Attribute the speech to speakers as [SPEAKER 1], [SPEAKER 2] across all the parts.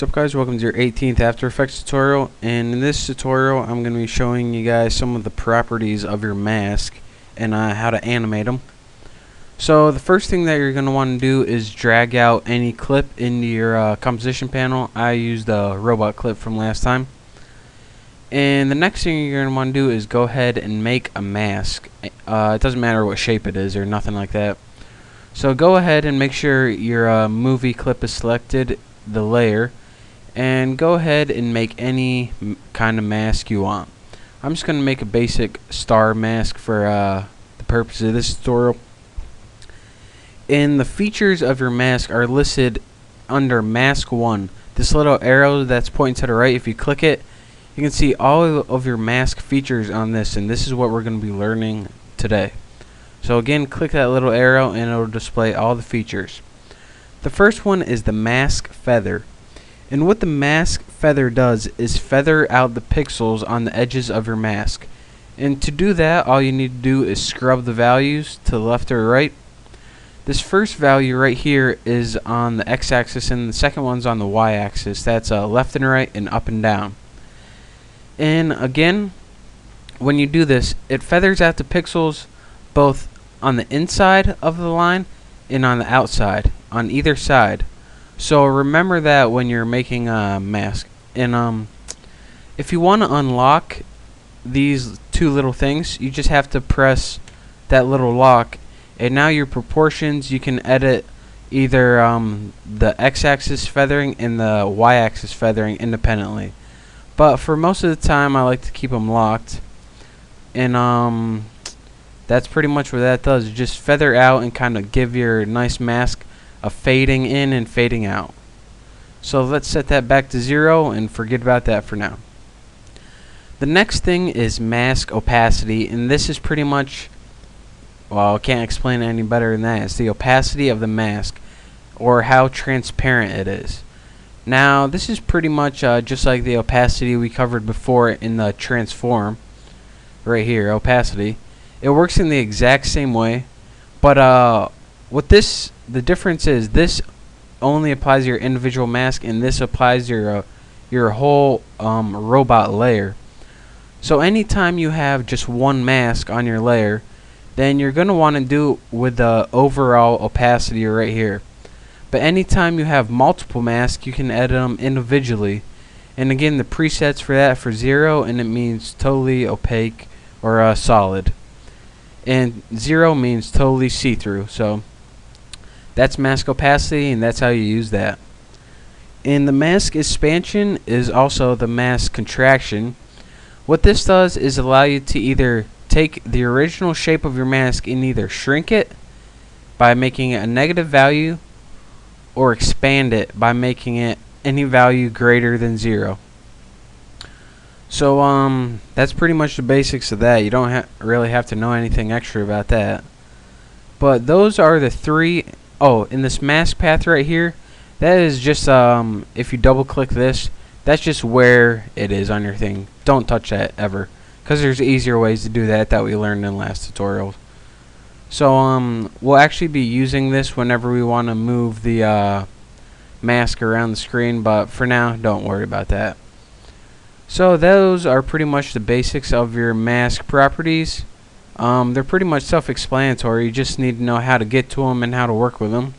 [SPEAKER 1] What's up, guys? Welcome to your 18th After Effects tutorial, and in this tutorial I'm going to be showing you guys some of the properties of your mask and how to animate them. So the first thing that you're going to want to do is drag out any clip into your composition panel. I used the robot clip from last time. And the next thing you're going to want to do is go ahead and make a mask. It doesn't matter what shape it is or nothing like that. So go ahead and make sure your movie clip is selected, the layer, and go ahead and make any kind of mask you want. I'm just going to make a basic star mask for the purpose of this tutorial. And the features of your mask are listed under mask 1. This little arrow that's pointing to the right, if you click it, you can see all of your mask features on this, and this is what we're going to be learning today. So again, click that little arrow and it'll display all the features. The first one is the mask feather. And what the mask feather does is feather out the pixels on the edges of your mask. And to do that, all you need to do is scrub the values to the left or right. This first value right here is on the x-axis, and the second one's on the y-axis. That's left and right and up and down. And again, when you do this, it feathers out the pixels both on the inside of the line and on the outside, on either side. So remember that when you're making a mask. And if you want to unlock these two little things, you just have to press that little lock, and now your proportions, you can edit either the x-axis feathering and the y-axis feathering independently. But for most of the time, I like to keep them locked. And that's pretty much what that does. Just feather out and kind of give your nice mask a fading in and fading out. So let's set that back to 0 and forget about that for now. The next thing is mask opacity, and this is pretty much, well, I can't explain it any better than that. It's the opacity of the mask, or how transparent it is. Now this is pretty much just like the opacity we covered before in the transform. Right here, opacity. It works in the exact same way, but the difference is this only applies to your individual mask, and this applies to your whole robot layer. So anytime you have just one mask on your layer, then you're going to want to do it with the overall opacity right here. But anytime you have multiple masks, you can edit them individually. And again, the presets for that for 0, and it means totally opaque or solid. And 0 means totally see-through. So that's mask opacity, and that's how you use that. And the mask expansion is also the mask contraction. What this does is allow you to either take the original shape of your mask and either shrink it by making it a negative value, or expand it by making it any value greater than 0. So that's pretty much the basics of that. You don't really have to know anything extra about that. But those are the three. Oh, in this mask path right here, that is just if you double click this, that's just where it is on your thing. Don't touch that ever, because there's easier ways to do that we learned in last tutorial. So we'll actually be using this whenever we want to move the mask around the screen, but for now, don't worry about that. So those are pretty much the basics of your mask properties. They're pretty much self-explanatory. You just need to know how to get to them and how to work with them.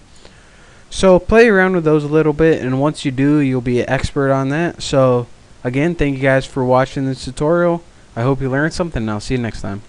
[SPEAKER 1] So play around with those a little bit, and once you do, you'll be an expert on that. So again, thank you guys for watching this tutorial. I hope you learned something, and I'll see you next time.